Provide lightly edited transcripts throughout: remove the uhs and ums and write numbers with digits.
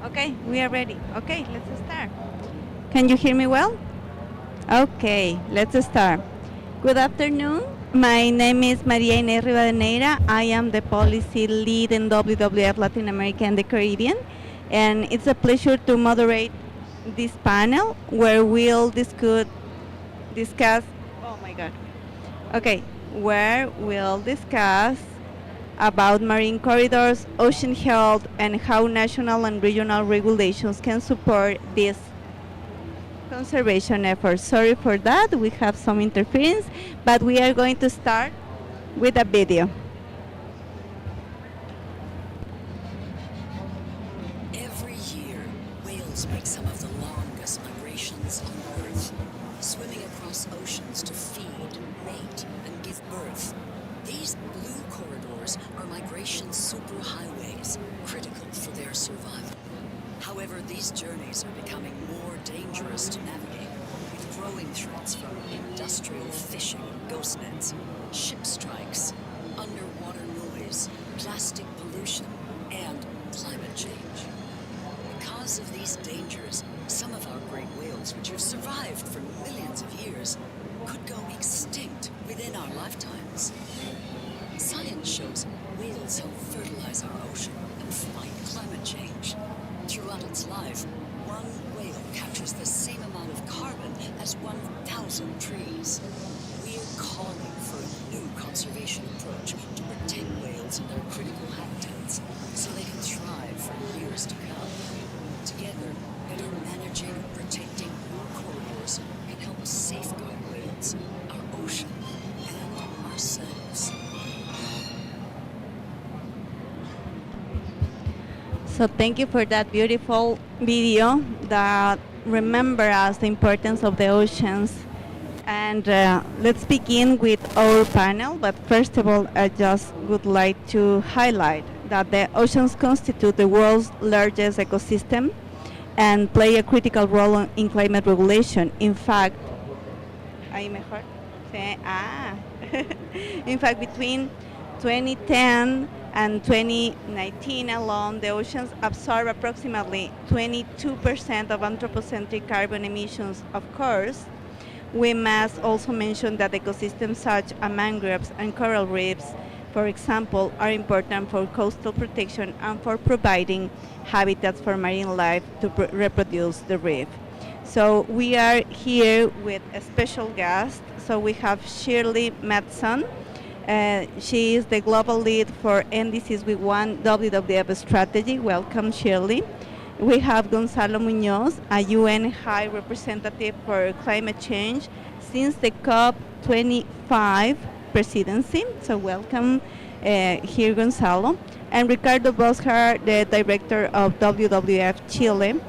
Okay, we are ready. Okay, let's start. Can you hear me well? Okay, let's start. Good afternoon. My name is Maria Inés Rivadeneira. I am the policy lead in WWF Latin America and the Caribbean. And it's a pleasure to moderate this panel where we'll discuss oh my god. Okay, where we'll discuss about marine corridors, ocean health, and how national and regional regulations can support these conservation efforts. Sorry for that, we have some interference, but we are going to start with a video. Every year, whales make some of the longest migrations on Earth, swimming across oceans to feed, mate, and give birth. These blue corridors are migration superhighways, critical for their survival. However, these journeys are becoming more dangerous to navigate, with growing threats from industrial fishing, ghost nets, ship strikes, underwater noise, plastic pollution, and climate change. Because of these dangers, some of our great whales, which have survived for millions of years, could go extinct within our lifetimes. Science shows whales help fertilize our ocean and fight climate change. Throughout its life, one whale captures the same amount of carbon as 1,000 trees. We're calling for a new conservation approach to protect whales in their critical habitats so they can thrive for years to come. Together, better managing and protecting blue corridors can help safeguard whales, our ocean, and ourselves. So thank you for that beautiful video that remember us the importance of the oceans. And let's begin with our panel. But first of all, I just would like to highlight that the oceans constitute the world's largest ecosystem and play a critical role in climate regulation. In fact, ahí mejor. Sí. In fact, between 2010 and 2019 alone, the oceans absorb approximately 22% of anthropocentric carbon emissions. Of course, we must also mention that ecosystems such as mangroves and coral reefs, for example, are important for coastal protection and for providing habitats for marine life to reproduce the reef. So we are here with a special guest. So we have Shirley Madsen. She is the global lead for NDCs with One WWF strategy. Welcome, Shirley. We have Gonzalo Muñoz, a UN High Representative for Climate Change since the COP25 presidency. So welcome here, Gonzalo. And Ricardo Bosjar, the Director of WWF Chile.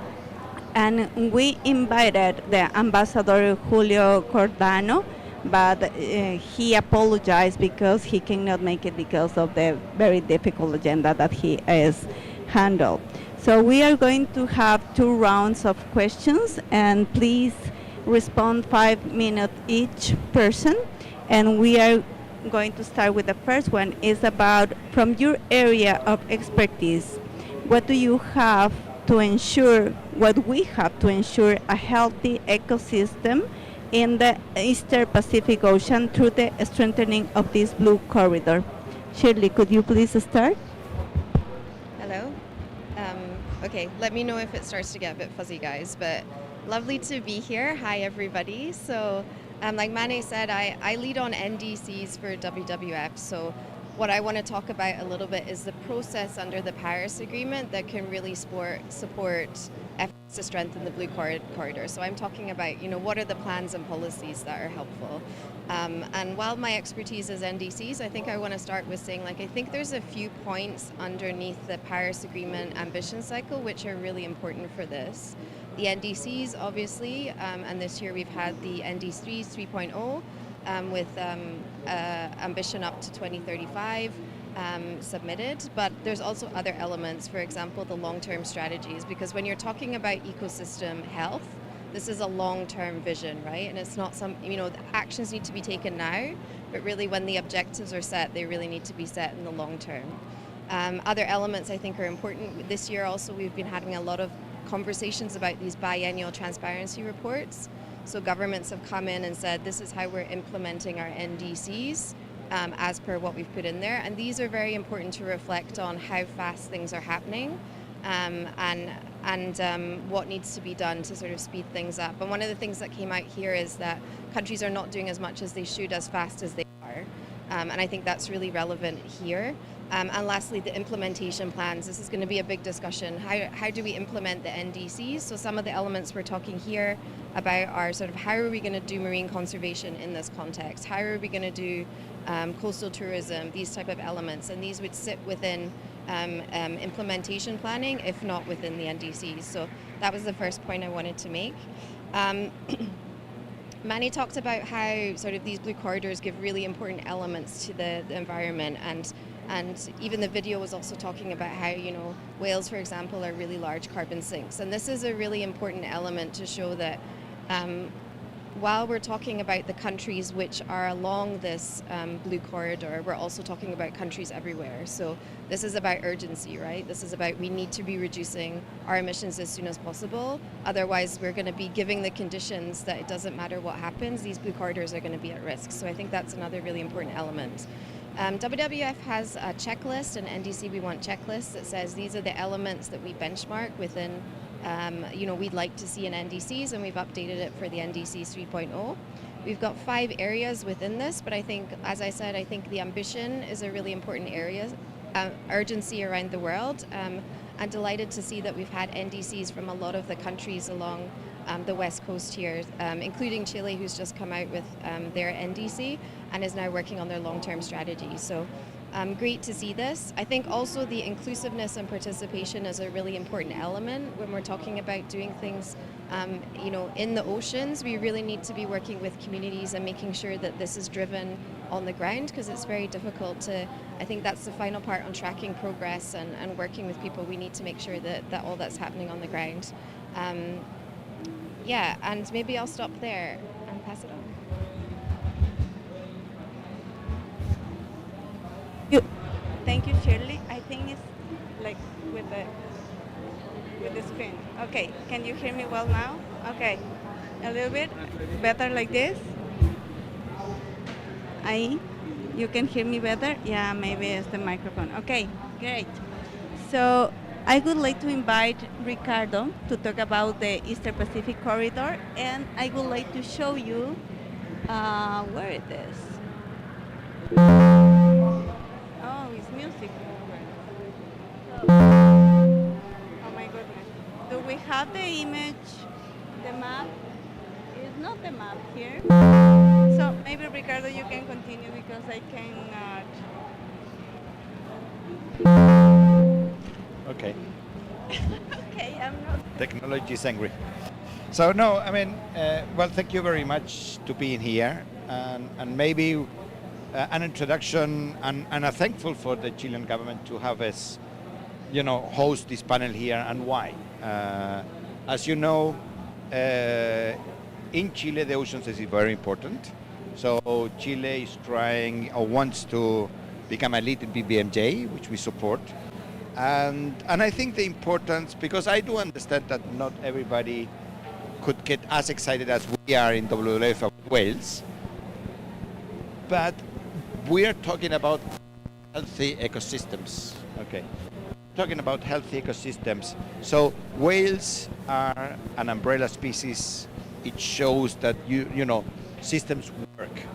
And we invited the Ambassador Julio Cordano, but he apologized because he cannot make it because of the very difficult agenda that he has handled. So we are going to have 2 rounds of questions, and please respond 5 minutes each person. And we are going to start with the first one. Is about, from your area of expertise, what do you have to ensure, what we have to ensure a healthy ecosystem in the Eastern Pacific Ocean through the strengthening of this blue corridor? Shirley, could you please start? Hello. Okay, let me know if it starts to get a bit fuzzy, guys, but lovely to be here. Hi, everybody. So, like Mane said, I lead on NDCs for WWF. So what I want to talk about a little bit is the process under the Paris Agreement that can really support efforts to strengthen the blue corridor. So I'm talking about, what are the plans and policies that are helpful. And while my expertise is NDCs, I think I want to start with saying, I think there's a few points underneath the Paris Agreement ambition cycle which are really important for this. The NDCs, obviously, and this year we've had the NDCs 3.0 with ambition up to 2035 submitted, but there's also other elements, for example, the long-term strategies, because when you're talking about ecosystem health, this is a long-term vision, right? And it's not the actions need to be taken now, but really when the objectives are set, they really need to be set in the long term. Other elements I think are important. This year also we've been having a lot of conversations about these biennial transparency reports. So governments have come in and said this is how we're implementing our NDCs as per what we've put in there. And these are very important to reflect on how fast things are happening and what needs to be done to sort of speed things up. And one of the things that came out here is that countries are not doing as much as they should as fast as they are. And I think that's really relevant here. And lastly, the implementation plans. This is going to be a big discussion. How do we implement the NDCs? So some of the elements we're talking here about are sort of how are we going to do marine conservation in this context? How are we going to do coastal tourism, these type of elements? And these would sit within implementation planning, if not within the NDCs. So that was the first point I wanted to make. Manny talked about how sort of these blue corridors give really important elements to the environment, and even the video was also talking about how, you know, whales, for example, are really large carbon sinks. And this is a really important element to show that while we're talking about the countries which are along this blue corridor, we're also talking about countries everywhere. So this is about urgency, right? This is about we need to be reducing our emissions as soon as possible. Otherwise, we're going to be giving the conditions that it doesn't matter what happens, these blue corridors are going to be at risk. So I think that's another really important element. WWF has a checklist, an NDC We Want checklist that says these are the elements that we benchmark within, you know, we'd like to see in NDCs, and we've updated it for the NDCs 3.0. We've got 5 areas within this, but I think, as I said, I think the ambition is a really important area, urgency around the world. I'm delighted to see that we've had NDCs from a lot of the countries along the west coast here, including Chile, who's just come out with their NDC and is now working on their long-term strategy. So great to see this. I think also the inclusiveness and participation is a really important element when we're talking about doing things, you know, in the oceans. We really need to be working with communities and making sure that this is driven on the ground, because it's very difficult to, I think that's the final part on tracking progress and working with people. We need to make sure that all that's happening on the ground. Yeah, and maybe I'll stop there and pass it on. Thank you, Shirley. I think it's like with the screen. Okay, can you hear me well now? Okay, a little bit better like this. You can hear me better? Yeah, maybe it's the microphone. Okay, great. So I would like to invite Ricardo to talk about the Eastern Pacific Corridor, and I would like to show you where it is. Oh, it's music. Oh my goodness. Do we have the image, the map? It's not the map here. So maybe Ricardo, you can continue because I cannot. Okay. Okay, I'm not. Technology is angry. So no, I mean, well, thank you very much to being here, and maybe an introduction, and I'm thankful for the Chilean government to have us, you know, host this panel here, and why. As you know, in Chile, the oceans is very important. So Chile is trying or wants to become a lead in BBNJ, which we support. And I think the importance, because I do understand that not everybody could get as excited as we are in WWF of whales, but we are talking about healthy ecosystems. Okay, talking about healthy ecosystems. So whales are an umbrella species. It shows that you know systems work.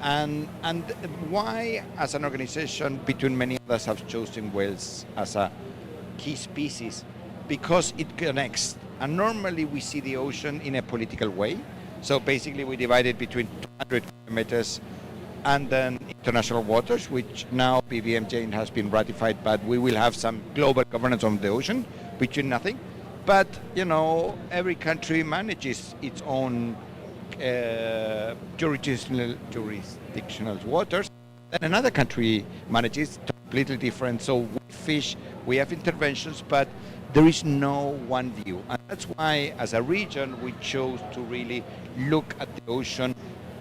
And why, as an organization, between many others, have chosen whales as a key species? Because it connects. And normally we see the ocean in a political way. So basically we divide it between 200 kilometers and then international waters, which now BBNJ has been ratified, but we will have some global governance on the ocean between nothing. But, you know, every country manages its own jurisdictional waters, and another country manages completely different. So we fish, we have interventions, but there is no one view. And that's why, as a region, we chose to really look at the ocean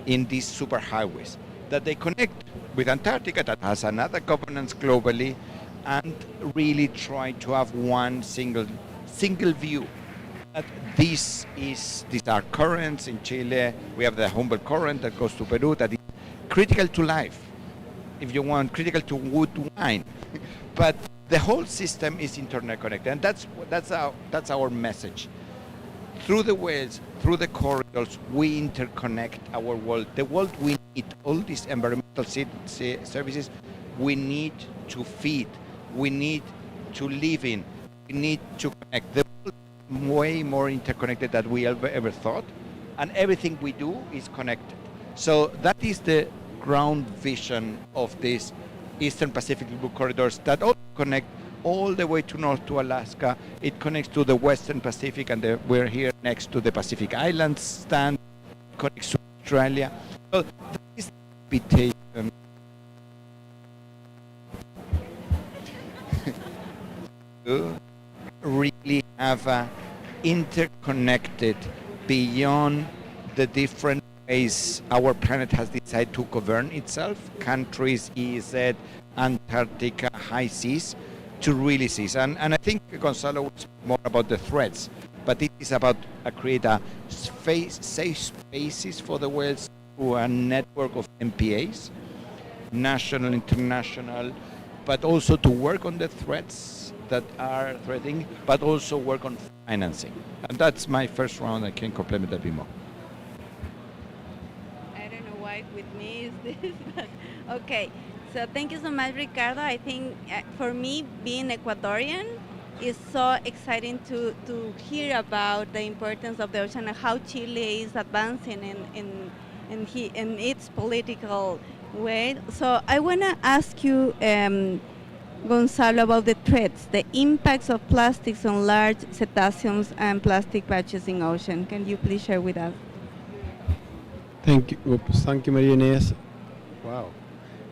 in these superhighways, that they connect with Antarctica, that has another governance globally, and really try to have one single view. That these are currents in Chile. We have the Humboldt current that goes to Peru that is critical to life, if you want, critical to wood wine. But the whole system is interconnected, and that's our message. Through the whales, through the corridors, we interconnect our world. The world we need, all these environmental services, we need to feed, we need to live in, we need to connect. The world is way more interconnected than we ever thought, and everything we do is connected. So that is the ground vision of these Eastern Pacific Blue Corridors that all connect all the way to north to Alaska. It connects to the Western Pacific, and we're here next to the Pacific Islands stand. It connects to Australia. So that is the invitation to really have a interconnected beyond the different ways our planet has decided to govern itself, countries, EEZ, Antarctica, high seas, to really seize. And I think Gonzalo will speak more about the threats, but it is about create a safe spaces for the whales through a network of MPAs, national, international, but also to work on the threats that are threatening, but also work on financing. And that's my first round. I can complement a bit more. I don't know why with me is this, but okay. So thank you so much, Ricardo. I think for me, being Ecuadorian, is so exciting to hear about the importance of the ocean and how Chile is advancing in its political way. So I want to ask you, Gonzalo, about the threats, the impacts of plastics on large cetaceans and plastic patches in ocean. Can you please share with us? Thank you. Oops, thank you, Maria Inés. Wow.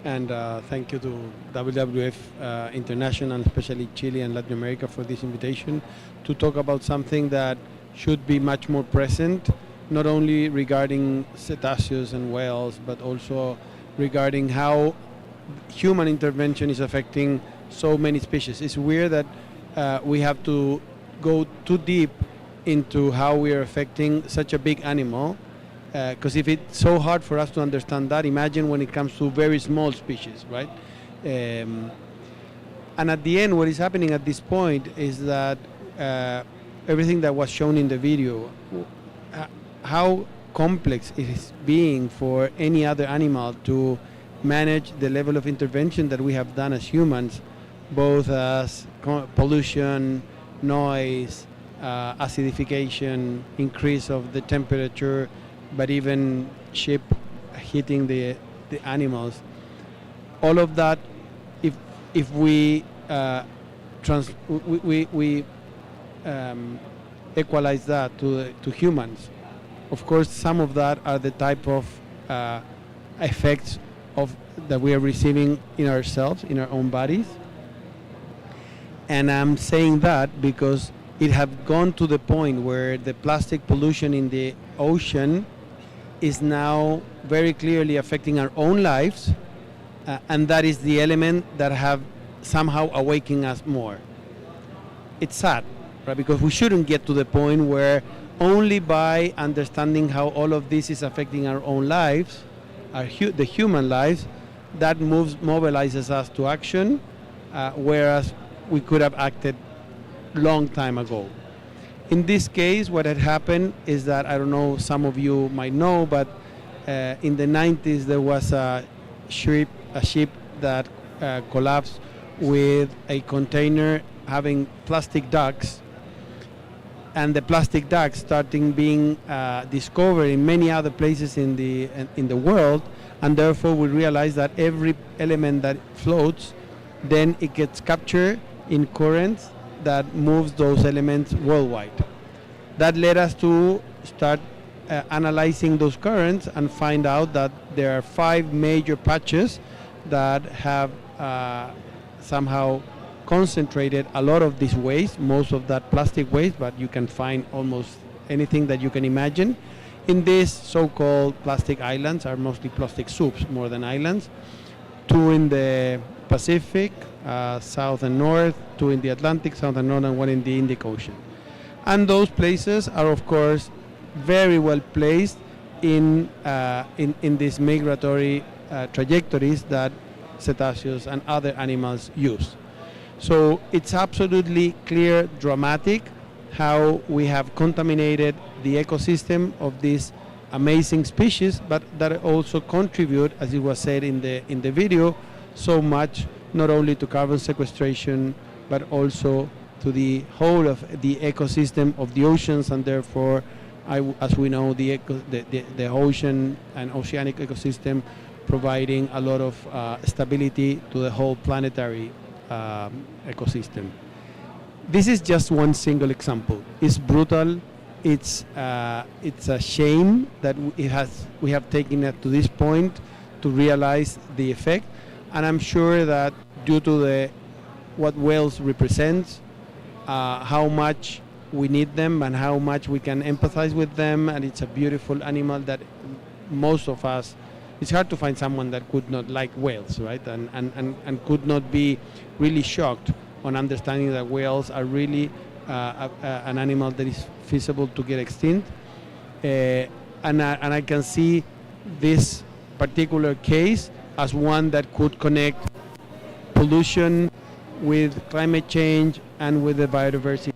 And thank you to WWF International, especially Chile and Latin America, for this invitation to talk about something that should be much more present, not only regarding cetaceans and whales, but also regarding how human intervention is affecting so many species. It's weird that we have to go too deep into how we are affecting such a big animal. Because if it's so hard for us to understand that, imagine when it comes to very small species, right? And at the end, what is happening at this point is that everything that was shown in the video, how complex it is being for any other animal to manage the level of intervention that we have done as humans, both as pollution, noise, acidification, increase of the temperature, but even ship hitting the animals. All of that, if we equalize that to humans, of course, some of that are the type of effects that we are receiving in ourselves, in our own bodies. And I'm saying that because it has gone to the point where the plastic pollution in the ocean is now very clearly affecting our own lives, and that is the element that have somehow awakened us more. It's sad, right? Because we shouldn't get to the point where only by understanding how all of this is affecting our own lives, the human lives, that mobilizes us to action, whereas we could have acted long time ago. In this case, what had happened is that, I don't know, some of you might know, but in the 90s there was a ship that collapsed with a container having plastic ducts, and the plastic ducts starting being discovered in many other places in the world, and therefore we realized that every element that floats, then it gets captured in currents that moves those elements worldwide. That led us to start analyzing those currents and find out that there are 5 major patches that have somehow concentrated a lot of this waste, most of that plastic waste, but you can find almost anything that you can imagine. In these so-called plastic islands, are mostly plastic soups more than islands. 2 in the Pacific, south and north, 2 in the Atlantic, south and north, and 1 in the Indic Ocean. And those places are, of course, very well placed in these migratory trajectories that cetaceans and other animals use. So it's absolutely clear, dramatic, how we have contaminated the ecosystem of these amazing species, but that also contribute, as it was said in the video, so much not only to carbon sequestration, but also to the whole of the ecosystem of the oceans, and therefore, as we know, the ocean and oceanic ecosystem providing a lot of stability to the whole planetary ecosystem. This is just one single example. It's brutal. It's a shame that we have taken it to this point to realize the effect, and I'm sure that due to what whales represent, how much we need them and how much we can empathize with them, and it's a beautiful animal that most of us, it's hard to find someone that could not like whales, right? And could not be really shocked on understanding that whales are really an animal that is feasible to get extinct. And I can see this particular case as one that could connect pollution with climate change and with the biodiversity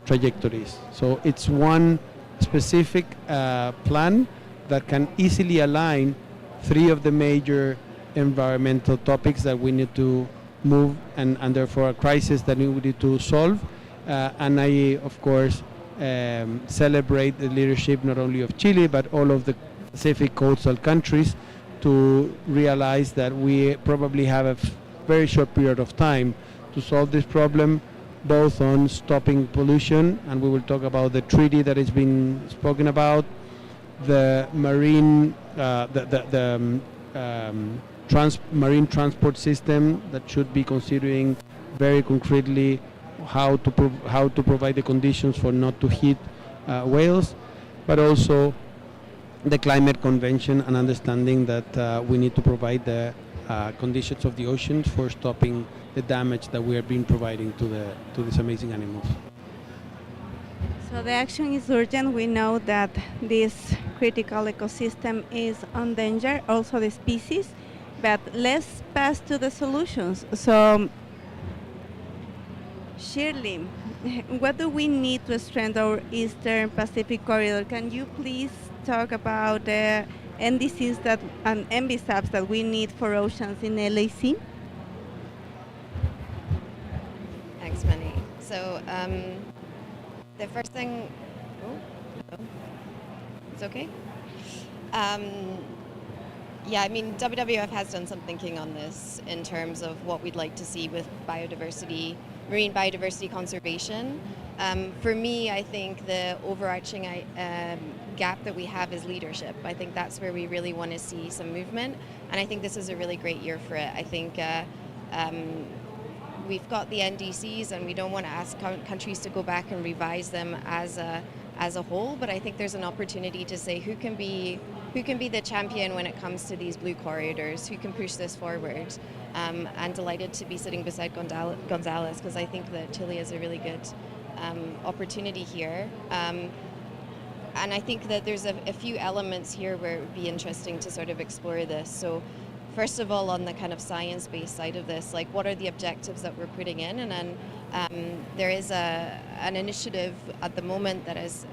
trajectories. So it's one specific plan that can easily align 3 of the major environmental topics that we need to move, and therefore a crisis that we need to solve. And I, of course, celebrate the leadership not only of Chile, but all of the Pacific coastal countries to realize that we probably have a very short period of time to solve this problem, both on stopping pollution, and we will talk about the treaty that has been spoken about, the marine, marine transport system that should be considering very concretely how to provide the conditions for not to hit whales, but also the climate convention and understanding that we need to provide the conditions of the oceans for stopping the damage that we have been providing to these amazing animals. So the action is urgent. We know that this critical ecosystem is on danger, also the species, but let's pass to the solutions. So Shirley, what do we need to strengthen our Eastern Pacific corridor? Can you please talk about the NDCs and MBSAPs that we need for oceans in LAC? Thanks, Manny. So the first thing, it's okay. Yeah, I mean, WWF has done some thinking on this in terms of what we'd like to see with biodiversity, marine biodiversity conservation. For me, I think the overarching gap that we have is leadership. I think that's where we really want to see some movement, and I think this is a really great year for it. I think we've got the NDCs, and we don't want to ask countries to go back and revise them as a whole, but I think there's an opportunity to say who can be the champion when it comes to these blue corridors, who can push this forward. And delighted to be sitting beside Gonzalo, because I think that Chile is a really good opportunity here. And I think that there's a few elements here where it would be interesting to sort of explore this. So first of all, on the kind of science-based side of this, like what are the objectives that we're putting in? And then there is an initiative at the moment that has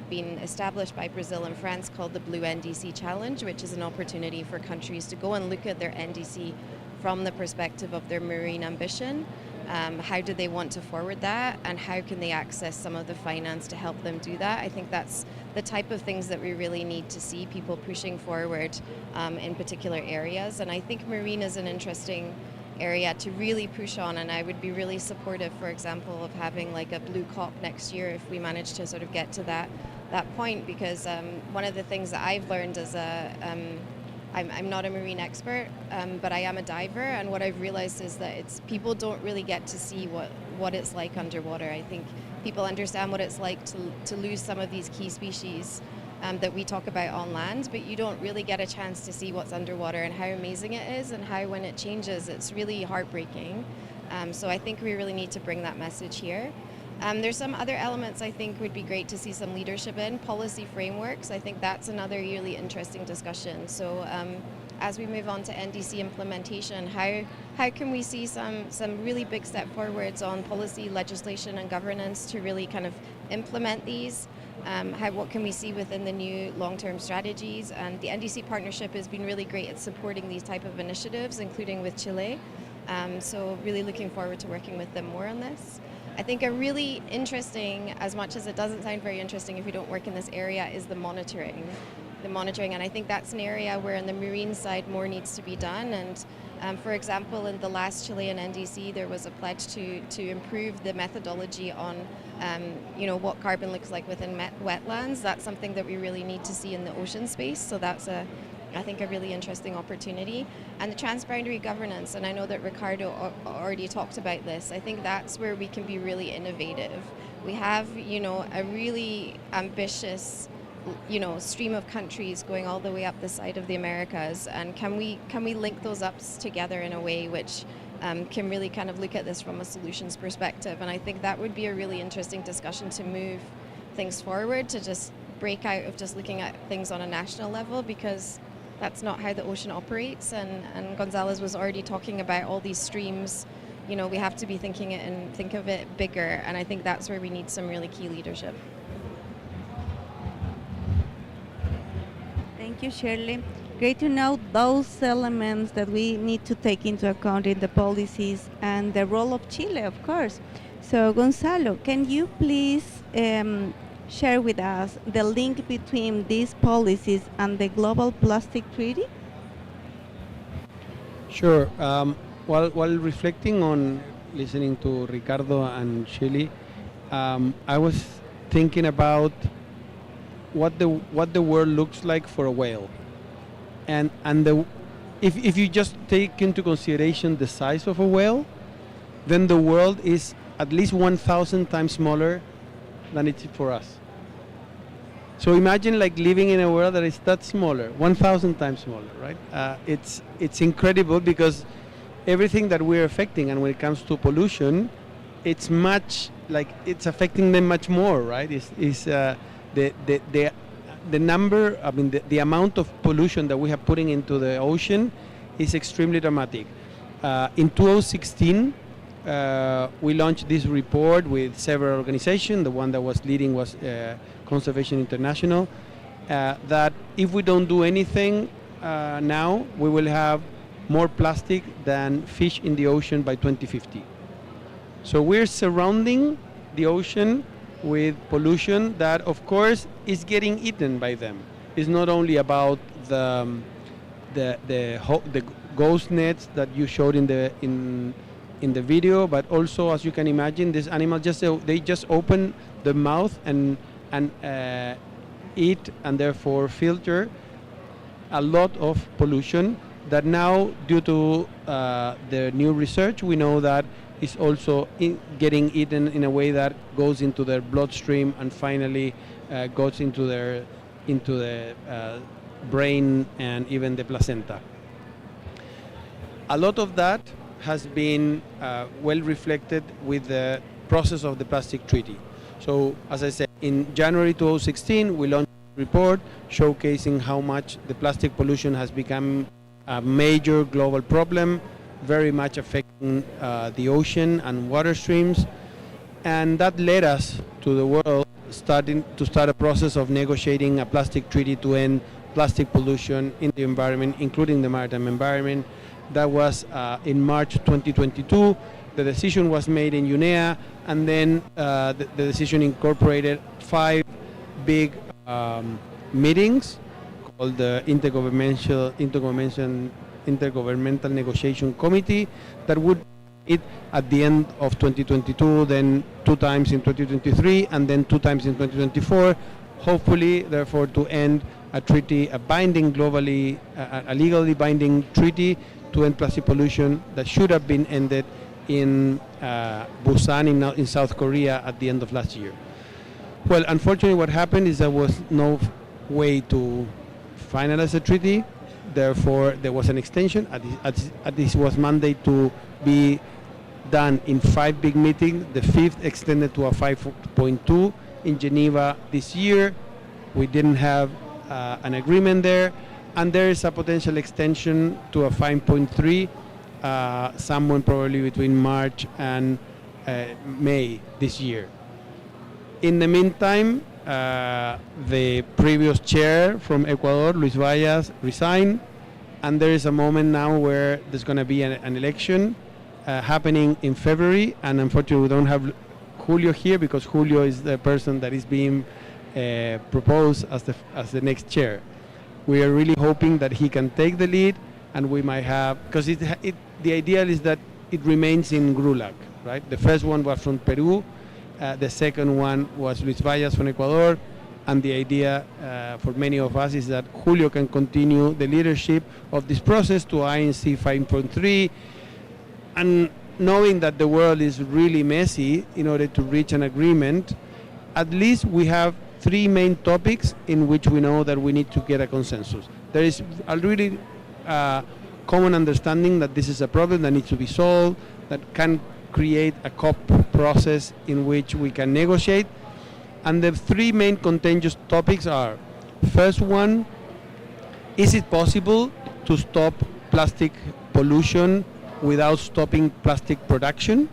been established by Brazil and France called the Blue NDC Challenge, which is an opportunity for countries to go and look at their NDC from the perspective of their marine ambition. How do they want to forward that, and how can they access some of the finance to help them do that? I think that's the type of things that we really need to see people pushing forward in particular areas. And I think marine is an interesting area to really push on, and I would be really supportive, for example, of having like a blue COP next year if we manage to sort of get to that point, because one of the things that I've learned as I'm not a marine expert, but I am a diver, and what I've realized is that people don't really get to see what it's like underwater. I think people understand what it's like to lose some of these key species, that we talk about on land, but you don't really get a chance to see what's underwater and how amazing it is, and how when it changes, it's really heartbreaking. So I think we really need to bring that message here. There's some other elements I think would be great to see some leadership in. Policy frameworks, I think that's another really interesting discussion. So as we move on to NDC implementation, how can we see some really big step forwards on policy, legislation and governance to really kind of implement these? What can we see within the new long-term strategies? And the NDC partnership has been really great at supporting these type of initiatives, including with Chile. So really looking forward to working with them more on this. I think a really interesting, as much as it doesn't sound very interesting if you don't work in this area, is the monitoring. And I think that's an area where on the marine side more needs to be done. And for example, in the last Chilean NDC, there was a pledge to improve the methodology on what carbon looks like within wetlands. That's something that we really need to see in the ocean space. So that's I think a really interesting opportunity. And the transboundary governance, and I know that Ricardo already talked about this, I think that's where we can be really innovative. We have, a really ambitious, stream of countries going all the way up the side of the Americas, and can we link those ups together in a way which can really kind of look at this from a solutions perspective? And I think that would be a really interesting discussion to move things forward, to just break out of just looking at things on a national level, because that's not how the ocean operates. And Gonzalo was already talking about all these streams. We have to be think of it bigger, and I think that's where we need some really key leadership. Thank you, Shirley. Great to know those elements that we need to take into account in the policies and the role of Chile, of course. So, Gonzalo, can you please share with us the link between these policies and the Global Plastic Treaty? Sure. While reflecting on listening to Ricardo and Shirley, I was thinking about what the world looks like for a whale, and if you just take into consideration the size of a whale, then the world is at least 1,000 times smaller than it's for us. So imagine like living in a world that is that smaller, 1,000 times smaller, right? It's incredible, because everything that we're affecting, and when it comes to pollution, it's affecting them much more, right? The number, the amount of pollution that we have putting into the ocean is extremely dramatic. In 2016, we launched this report with several organizations. The one that was leading was Conservation International, that if we don't do anything now, we will have more plastic than fish in the ocean by 2050. So we're surrounding the ocean with pollution that, of course, is getting eaten by them. It's not only about the ghost nets that you showed in the video, but also, as you can imagine, this animal just open the mouth and eat, and therefore filter a lot of pollution that now, due to the new research, we know that is also getting eaten in a way that goes into their bloodstream and finally goes into the brain and even the placenta. A lot of that has been well reflected with the process of the plastic treaty. So, as I said, in January 2016, we launched a report showcasing how much the plastic pollution has become a major global problem, very much affecting the ocean and water streams. And that led us to the world start a process of negotiating a plastic treaty to end plastic pollution in the environment, including the maritime environment. That was in March 2022. The decision was made in UNEA, and then the decision incorporated 5 big meetings called the Intergovernmental Negotiation Committee that would meet at the end of 2022, then 2 times in 2023, and then 2 times in 2024, hopefully, therefore, to end a treaty, a binding globally, a legally binding treaty to end plastic pollution that should have been ended in Busan in South Korea at the end of last year. Well, unfortunately, what happened is there was no way to finalize the treaty. Therefore, there was an extension. This was mandate to be done in 5 big meetings. The 5th extended to a 5.2 in Geneva this year. We didn't have an agreement there, and there is a potential extension to a 5.3, somewhere probably between March and May this year. In the meantime, the previous chair from Ecuador, Luis Vallas, resigned, and there is a moment now where there's going to be an election happening in February, and unfortunately we don't have Julio here because Julio is the person that is being proposed as the next chair. We are really hoping that he can take the lead, and we might have, because the idea is that it remains in GRULAC, right? The first one was from Peru, the second one was Luis Vallas from Ecuador, and the idea for many of us is that Julio can continue the leadership of this process to INC 5.3, and knowing that the world is really messy, in order to reach an agreement, at least we have 3 main topics in which we know that we need to get a consensus. There is a really common understanding that this is a problem that needs to be solved, that can create a COP process in which we can negotiate. And the 3 main contentious topics are, first one, is it possible to stop plastic pollution without stopping plastic production?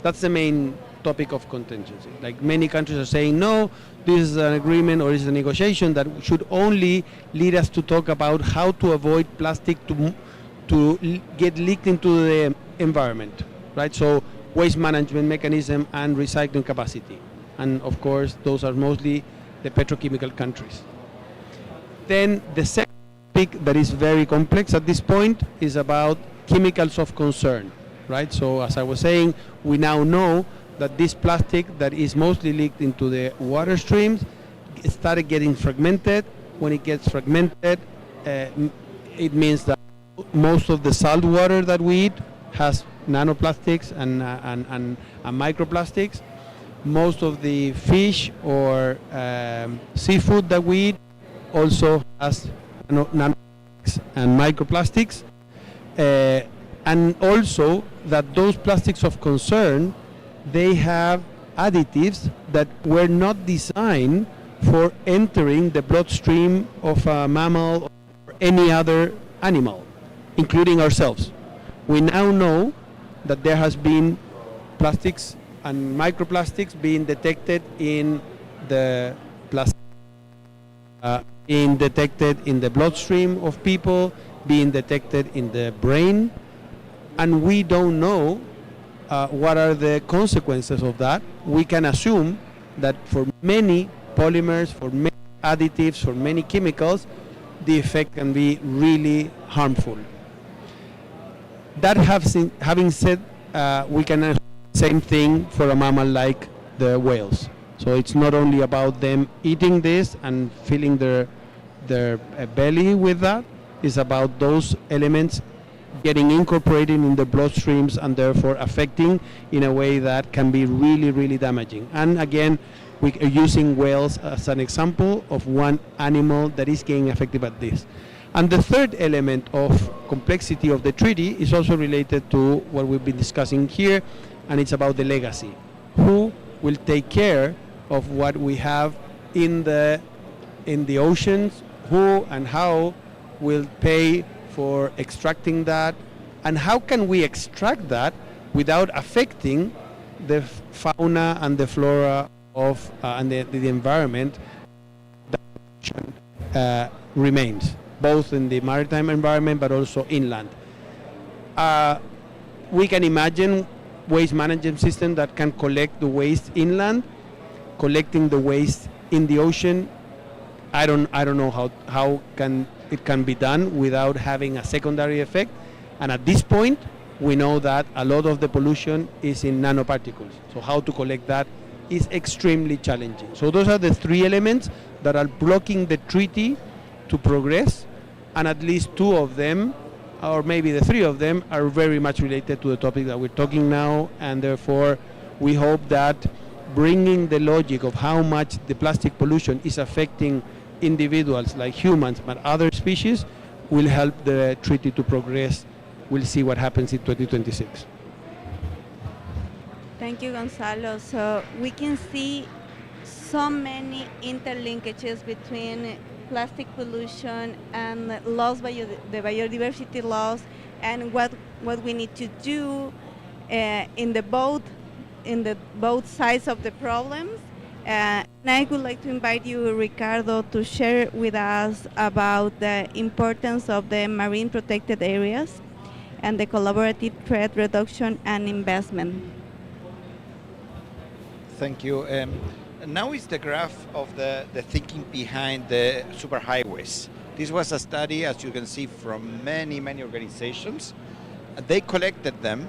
That's the main topic of contingency. Like, many countries are saying, no, this is an agreement or is a negotiation that should only lead us to talk about how to avoid plastic to get leaked into the environment, right? So waste management mechanism and recycling capacity. And of course, those are mostly the petrochemical countries. Then the second topic that is very complex at this point is about chemicals of concern, right? So as I was saying, we now know that this plastic that is mostly leaked into the water streams started getting fragmented. When it gets fragmented, it means that most of the salt water that we eat has nanoplastics and microplastics. Most of the fish or seafood that we eat also has nanoplastics and microplastics. And also that those plastics of concern, they have additives that were not designed for entering the bloodstream of a mammal or any other animal, including ourselves. We now know that there has been plastics and microplastics being detected in the being detected in the bloodstream of people, being detected in the brain, and we don't know what are the consequences of that. We can assume that for many polymers, for many additives, for many chemicals, the effect can be really harmful. That having said, we can assume the same thing for a mammal like the whales. So it's not only about them eating this and filling their belly with that, it's about those elements getting incorporated in the bloodstreams and therefore affecting in a way that can be really, really damaging. And again, we are using whales as an example of one animal that is getting affected by this. And the third element of complexity of the treaty is also related to what we've been discussing here, and it's about the legacy. Who will take care of what we have in the oceans? Who and how will pay for extracting that, and how can we extract that without affecting the fauna and the flora of and the environment that remains, both in the maritime environment but also inland. We can imagine waste management system that can collect the waste inland, collecting the waste in the ocean. I don't know how it can be done without having a secondary effect. And at this point, we know that a lot of the pollution is in nanoparticles. So how to collect that is extremely challenging. So those are the 3 elements that are blocking the treaty to progress, and at least 2 of them, or maybe the 3 of them, are very much related to the topic that we're talking now, and therefore we hope that bringing the logic of how much the plastic pollution is affecting individuals like humans but other species will help the treaty to progress. We'll see what happens in 2026. Thank you, Gonzalo. So we can see so many interlinkages between plastic pollution and the biodiversity loss, and what we need to do in the both sides of the problems. And I would like to invite you, Ricardo, to share with us about the importance of the marine protected areas and the collaborative threat reduction and investment. Thank you. Now is the graph of the thinking behind the superhighways. This was a study, as you can see, from many organizations. They collected them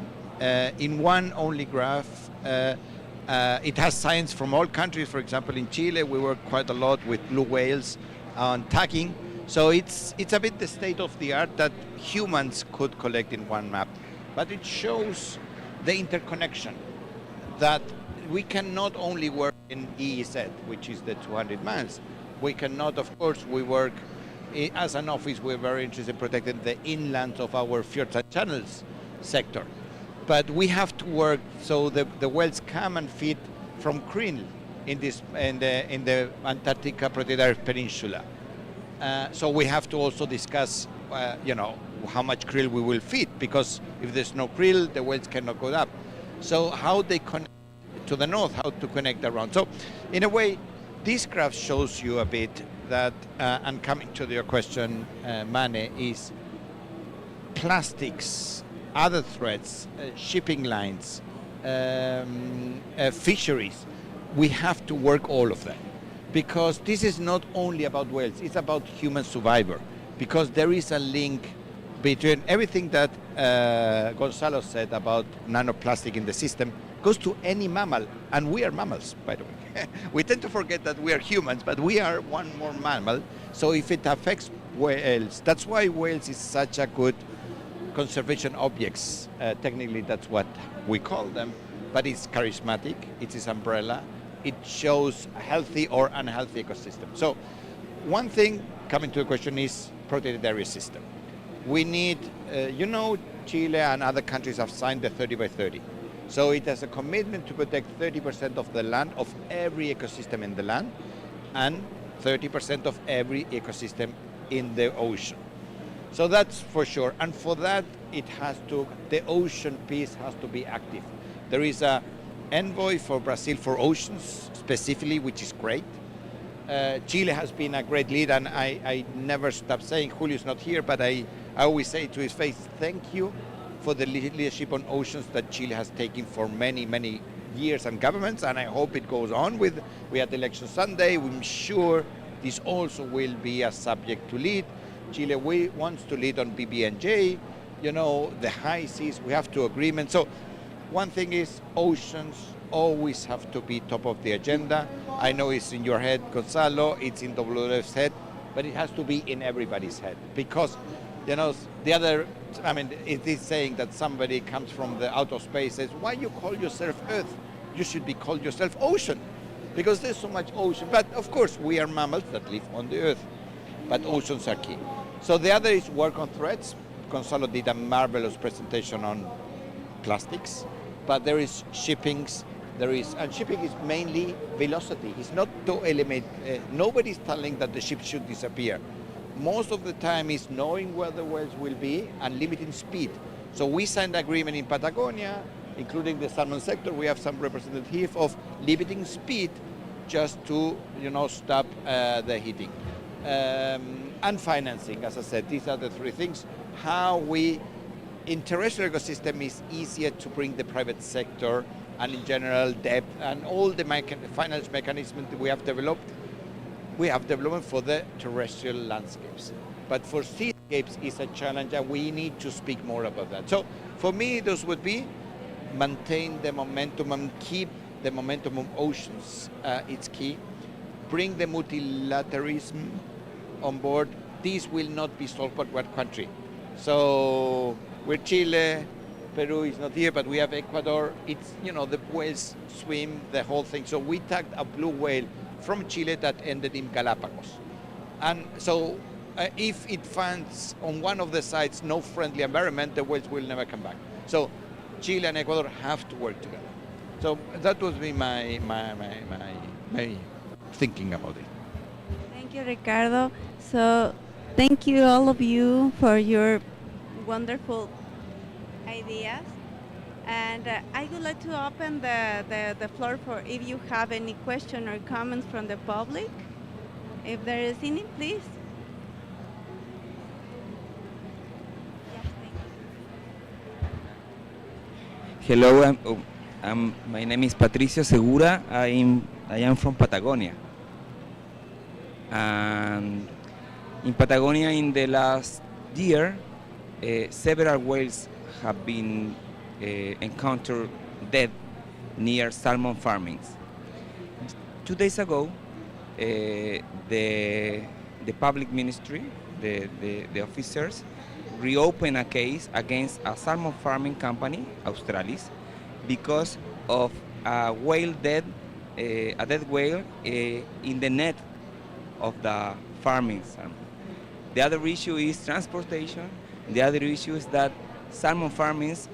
in one only graph. It has science from all countries. For example, in Chile, we work quite a lot with blue whales on tagging. So it's a bit the state of the art that humans could collect in one map. But it shows the interconnection that we cannot only work in EEZ, which is the 200 miles. We cannot, of course, we work as an office, we're very interested in protecting the inland of our fjords and channels sector. But we have to work so the whales come and feed from krill in the Antarctica Protected Peninsula. So we have to also discuss, how much krill we will feed, because if there's no krill, the whales cannot go up. So how they connect to the north, how to connect around. So in a way, this graph shows you a bit that, and coming to your question, Mane, is plastics, other threats, shipping lines, fisheries. We have to work all of them, because this is not only about whales, it's about human survivor, because there is a link between everything that Gonzalo said about nanoplastic in the system goes to any mammal, and we are mammals, by the way. We tend to forget that we are humans, but we are one more mammal. So if it affects whales, that's why whales is such a good conservation objects. Technically, that's what we call them, but it's charismatic, it is umbrella, it shows a healthy or unhealthy ecosystem. So one thing coming to the question is protected area system. We need, Chile and other countries have signed the 30 by 30. So it has a commitment to protect 30% of the land, of every ecosystem in the land, and 30% of every ecosystem in the ocean. So that's for sure. And for that, the ocean piece has to be active. There is a envoy for Brazil for oceans specifically, which is great. Chile has been a great lead, and I never stop saying, Julio's not here, but I always say to his face, thank you for the leadership on oceans that Chile has taken for many years and governments, and I hope it goes on we had election Sunday. I'm sure this also will be a subject to lead. Chile wants to lead on BBNJ, the high seas, we have to agreement. So one thing is oceans always have to be top of the agenda. I know it's in your head, Gonzalo, it's in WWF's head, but it has to be in everybody's head, because it is saying that somebody comes from the outer space, says, why you call yourself Earth? You should be called yourself ocean, because there's so much ocean. But of course, we are mammals that live on the Earth, but oceans are key. So the other is work on threats. Gonzalo did a marvelous presentation on plastics, but there is shippings, and shipping is mainly velocity. It's not to eliminate, nobody's telling that the ship should disappear. Most of the time is knowing where the whales will be and limiting speed. So we signed an agreement in Patagonia, including the salmon sector. We have some representative of limiting speed just to, stop the heating. And financing, as I said, these are the three things. In terrestrial ecosystem is easier to bring the private sector and in general debt and all the finance mechanisms that we have developed. We have development for the terrestrial landscapes. But for seascapes is a challenge, and we need to speak more about that. So for me, those would be maintain the momentum and keep the momentum of oceans. It's key. Bring the multilateralism on board. This will not be solved by one country. So we're Chile, Peru is not here, but we have Ecuador. It's, the whales swim, the whole thing. So we tagged a blue whale from Chile that ended in Galapagos. And so if it finds on one of the sites no friendly environment, the whales will never come back. So Chile and Ecuador have to work together. So that was be my thinking about it. Thank you, Ricardo. So, thank you all of you for your wonderful ideas. And I would like to open the floor for if you have any question or comments from the public. If there is any, please. Yes, thank you. Hello, my name is Patricio Segura. I am from Patagonia. And in Patagonia, in the last year, several whales have been encountered dead near salmon farmings. 2 days ago, the public ministry, the officers, reopened a case against a salmon farming company, Australis, because of a dead whale in the net of the farming salmon. The other issue is transportation. The other issue is that salmon farmings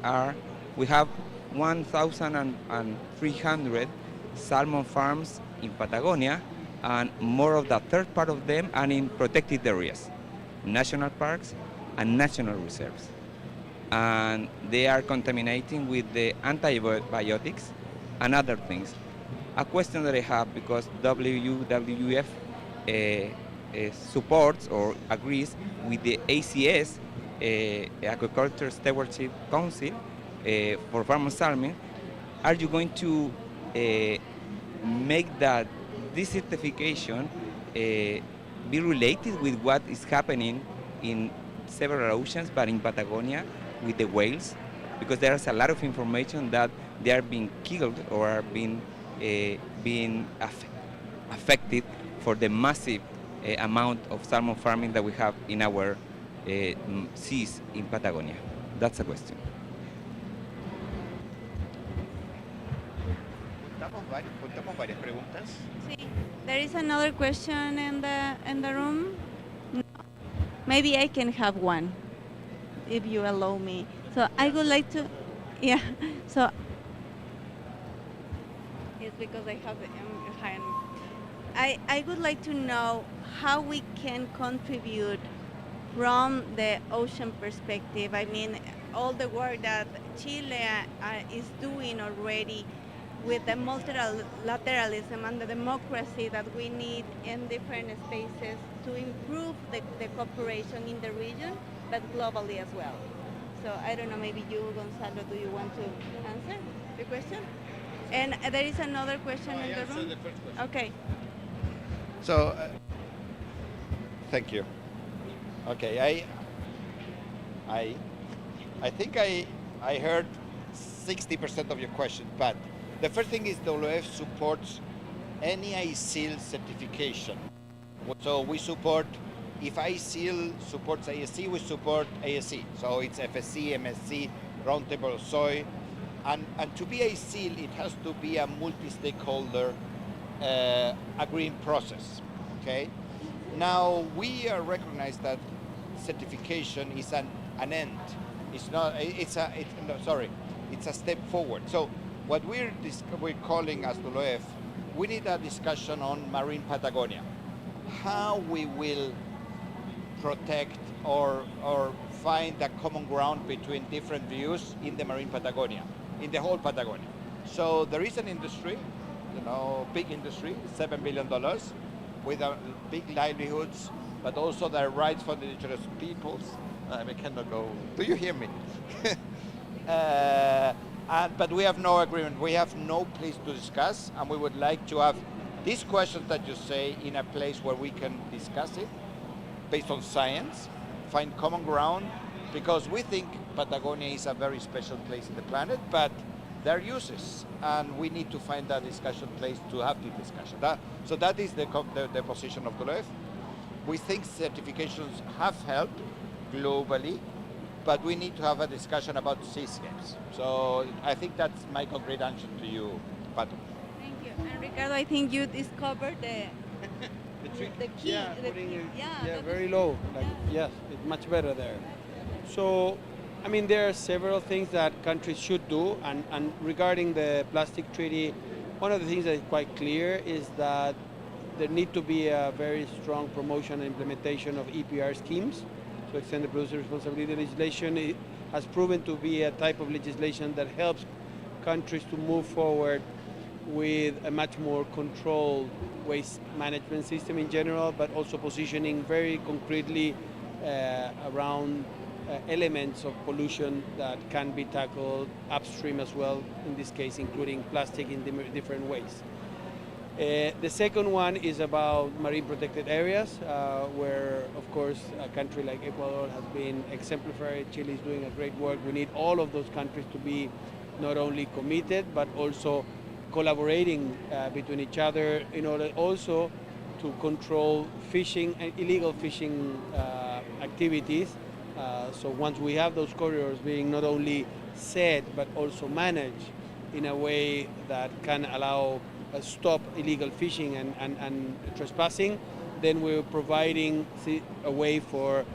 we have 1,300 salmon farms in Patagonia, and more of the third part of them are in protected areas, national parks and national reserves. And they are contaminating with the antibiotics and other things. A question that I have, because WWF supports or agrees with the ACS, Agriculture Stewardship Council, for farm salmon, are you going to make that this certification be related with what is happening in several oceans, but in Patagonia with the whales? Because there is a lot of information that they are being killed or are being affected for the massive amount of salmon farming that we have in our seas in Patagonia. That's a question. Contamos varias preguntas. Sí. There is another question in the room. No. Maybe I can have one, if you allow me. So I would like to, yeah. So it's because I have the hand. I would like to know how we can contribute from the ocean perspective. I mean, all the work that Chile is doing already with the multilateralism and the democracy that we need in different spaces to improve the cooperation in the region, but globally as well. So I don't know, maybe you, Gonzalo, do you want to answer the question? And there is another question in the room? The first question. Okay. So, thank you. Okay, I think I heard 60% of your question, but the first thing is WWF supports any ISIL certification. So we support, if ISIL supports ASC, we support ASC. So it's FSC, MSC, Roundtable Soy. And to be ISIL, it has to be a multi-stakeholder agreeing process, okay? Now, we recognize that certification is an end. It's not, it's a step forward. So what we're calling as WWF, we need a discussion on marine Patagonia. How we will protect or find a common ground between different views in the marine Patagonia, in the whole Patagonia. So there is an industry, big industry, $7 billion, with big livelihoods, but also their rights for the indigenous peoples. I cannot go. Do you hear me? But we have no agreement. We have no place to discuss, and we would like to have these questions that you say in a place where we can discuss it based on science, find common ground, because we think Patagonia is a very special place in the planet, but there are uses, and we need to find that discussion place to have the discussion. So that is the position of the WWF. We think certifications have helped globally, but we need to have a discussion about seascapes. So I think that's my concrete answer to you, Pato. Thank you. And Ricardo, I think you discovered the key. Yeah, the putting key- it, yeah, yeah, that very is- low. Like yeah. yes, it's much better there. So, I mean, there are several things that countries should do, and regarding the plastic treaty, one of the things that is quite clear is that there need to be a very strong promotion and implementation of EPR schemes. So, extended producer responsibility legislation has proven to be a type of legislation that helps countries to move forward with a much more controlled waste management system in general, but also positioning very concretely around elements of pollution that can be tackled upstream as well, in this case including plastic in different ways. The second one is about marine protected areas, where of course a country like Ecuador has been exemplary. Chile is doing a great work. We need all of those countries to be not only committed but also collaborating between each other in order also to control fishing and illegal fishing activities. So once we have those corridors being not only set but also managed in a way that can allow stop illegal fishing and trespassing, then we're providing a way for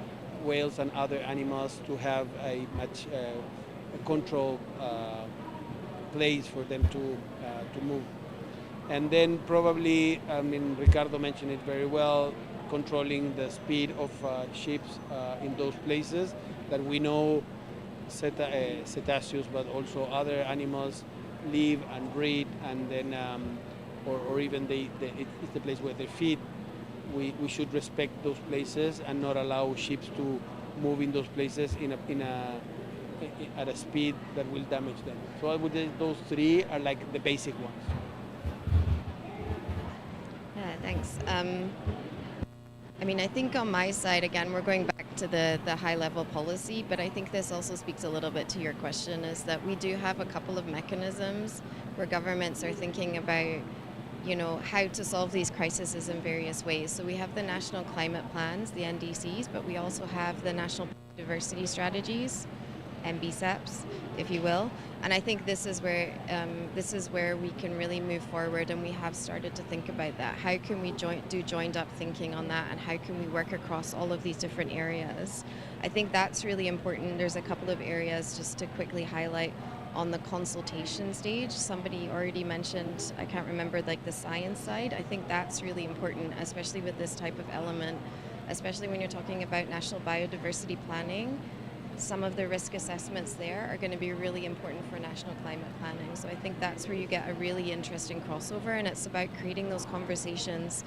whales and other animals to have a much controlled place for them to move. And then probably, I mean, Ricardo mentioned it very well, controlling the speed of ships in those places that we know cetaceans, but also other animals live and breed, and then, or even it's the place where they feed. We should respect those places and not allow ships to move in those places at a speed that will damage them. So I would say those three are like the basic ones. Yeah, thanks. I mean, I think on my side, again, we're going back to the high-level policy, but I think this also speaks a little bit to your question, is that we do have a couple of mechanisms where governments are thinking about, you know, how to solve these crises in various ways. So we have the national climate plans, the NDCs, but we also have the national biodiversity strategies, MBSEPs, if you will. And I think this is where we can really move forward, and we have started to think about that. How can we do joined up thinking on that, and how can we work across all of these different areas? I think that's really important. There's a couple of areas just to quickly highlight on the consultation stage. Somebody already mentioned, I can't remember, like the science side. I think that's really important, especially with this type of element, especially when you're talking about national biodiversity planning. Some of the risk assessments there are going to be really important for national climate planning. So I think that's where you get a really interesting crossover, and it's about creating those conversations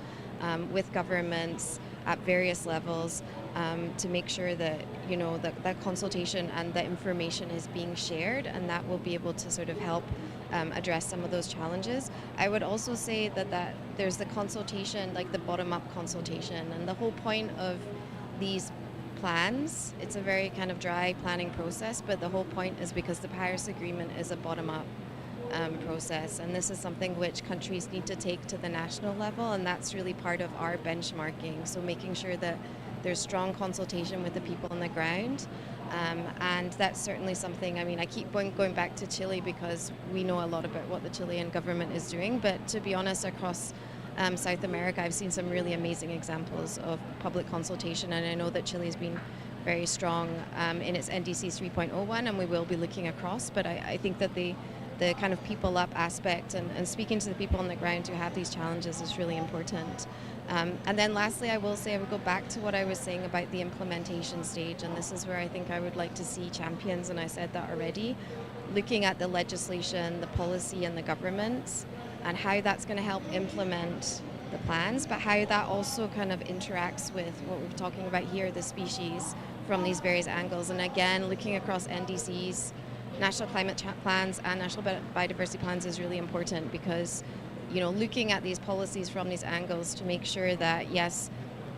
with governments at various levels to make sure that, you know, that consultation and that information is being shared, and that will be able to sort of help address some of those challenges. I would also say that there's the consultation, like the bottom-up consultation, and the whole point of these plans, it's a very kind of dry planning process, but the whole point is because the Paris Agreement is a bottom-up process, and this is something which countries need to take to the national level, and that's really part of our benchmarking. So making sure that there's strong consultation with the people on the ground, and that's certainly something, I mean, I keep going back to Chile because we know a lot about what the Chilean government is doing, but to be honest, across South America, I've seen some really amazing examples of public consultation, and I know that Chile has been very strong in its NDCs 3.01, and we will be looking across, but I think that the kind of people up aspect and speaking to the people on the ground who have these challenges is really important. And then lastly, I will say I would go back to what I was saying about the implementation stage, and this is where I think I would like to see champions, and I said that already, looking at the legislation, the policy, and the governments, and how that's going to help implement the plans, but how that also kind of interacts with what we're talking about here, the species, from these various angles. And again, looking across NDCs, national climate plans and national biodiversity plans is really important, because, you know, looking at these policies from these angles to make sure that, yes,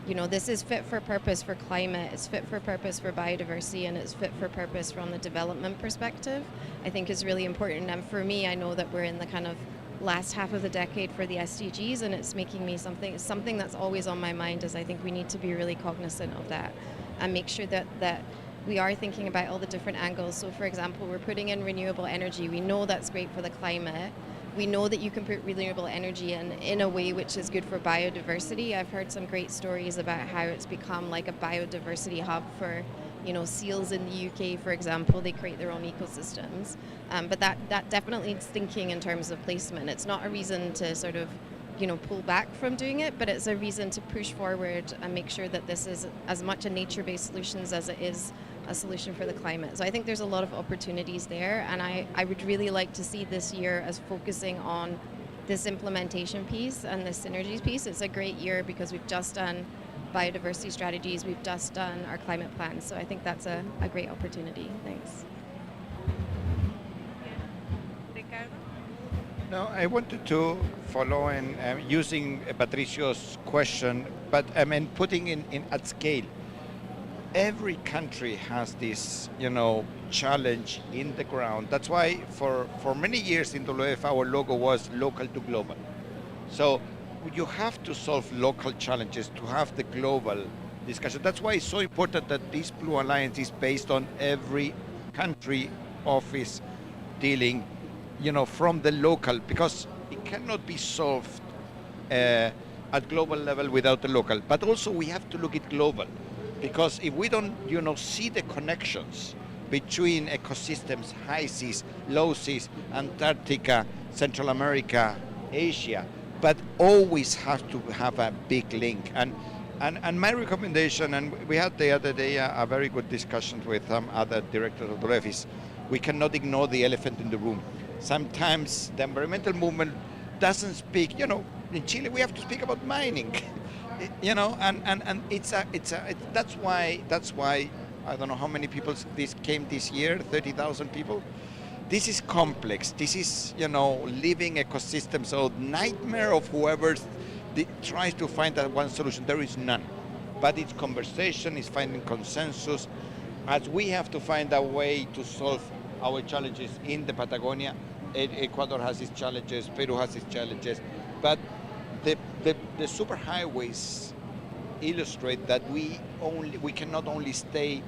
you know, this is fit for purpose for climate, it's fit for purpose for biodiversity, and it's fit for purpose from the development perspective, I think is really important. And for me, I know that we're in the kind of last half of the decade for the SDGs, and it's making me something that's always on my mind, is I think we need to be really cognizant of that and make sure that we are thinking about all the different angles. So for example, we're putting in renewable energy. We know that's great for the climate, we know that you can put renewable energy in a way which is good for biodiversity. I've heard some great stories about how it's become like a biodiversity hub for, you know, seals in the UK, for example. They create their own ecosystems. But that definitely needs thinking in terms of placement. It's not a reason to sort of, you know, pull back from doing it, but it's a reason to push forward and make sure that this is as much a nature-based solutions as it is a solution for the climate. So I think there's a lot of opportunities there, and I would really like to see this year as focusing on this implementation piece and this synergies piece. It's a great year because we've just done biodiversity strategies, we've just done our climate plans, so I think that's a great opportunity. Thanks. Ricardo? No, I wanted to follow in using Patricio's question, but I mean putting in at scale. Every country has this, you know, challenge in the ground. That's why for many years in WWF our logo was local to global. So you have to solve local challenges to have the global discussion. That's why it's so important that this Blue Alliance is based on every country office dealing, you know, from the local, because it cannot be solved at global level without the local. But also we have to look at global, because if we don't, you know, see the connections between ecosystems, high seas, low seas, Antarctica, Central America, Asia, but always have to have a big link. And my recommendation, and we had the other day a very good discussion with other directors of the WWF, is we cannot ignore the elephant in the room. Sometimes the environmental movement doesn't speak, you know, in Chile we have to speak about mining. You know, and that's why I don't know how many people this came this year, 30,000 people. This is complex. This is, you know, living ecosystem. So nightmare of whoever tries to find that one solution. There is none. But it's conversation, it's finding consensus. As we have to find a way to solve our challenges in the Patagonia. Ecuador has its challenges, Peru has its challenges, but the superhighways illustrate that we cannot only stay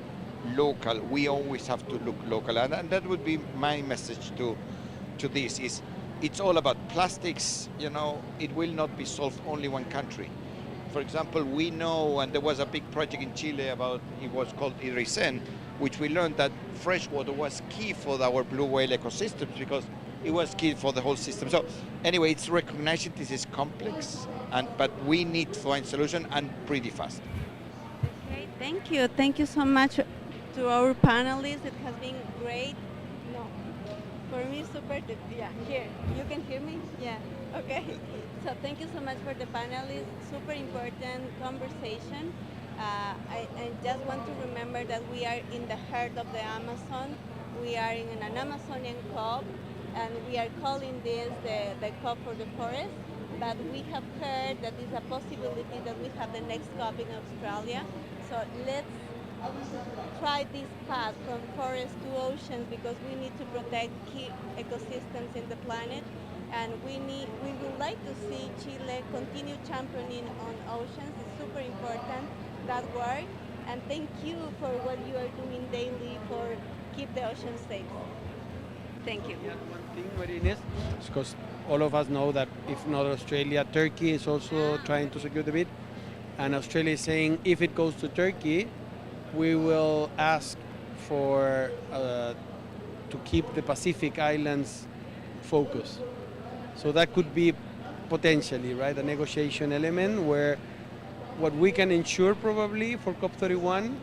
local, we always have to look local, and that would be my message to this. Is it's all about plastics. You know, it will not be solved only one country. For example, we know, and there was a big project in Chile about, it was called Irisen, which we learned that fresh water was key for our blue whale ecosystems because it was key for the whole system. So anyway, it's recognizing this is complex, but we need to find solution, and pretty fast. Okay, thank you. Thank you so much to our panelists. It has been great. No, for me, super. Yeah, here. You can hear me? Yeah, okay. So thank you so much for the panelists. Super important conversation. I just want to remember that we are in the heart of the Amazon. We are in an Amazonian COP, and we are calling this the COP for the forest. But we have heard that it's a possibility that we have the next COP in Australia. So let's try this path from forest to oceans, because we need to protect key ecosystems in the planet. And we would like to see Chile continue championing on oceans. It's super important, that work. And thank you for what you are doing daily for keep the ocean safe. Thank you. Yeah, one thing, Marines, because all of us know that if not Australia, Turkey is also trying to secure the bid. And Australia is saying if it goes to Turkey, we will ask for to keep the Pacific Islands focus. So that could be potentially, right, a negotiation element where what we can ensure probably for COP31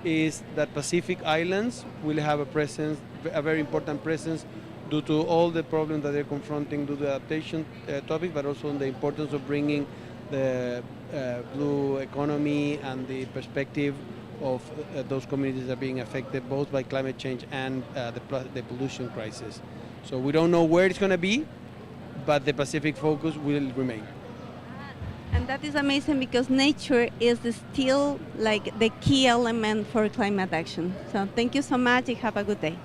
is that Pacific Islands will have a presence, a very important presence, due to all the problems that they're confronting due to the adaptation topic, but also the importance of bringing the blue economy and the perspective of those communities that are being affected both by climate change and the pollution crisis. So we don't know where it's going to be, but the Pacific focus will remain. And that is amazing, because nature is still like the key element for climate action. So thank you so much and have a good day.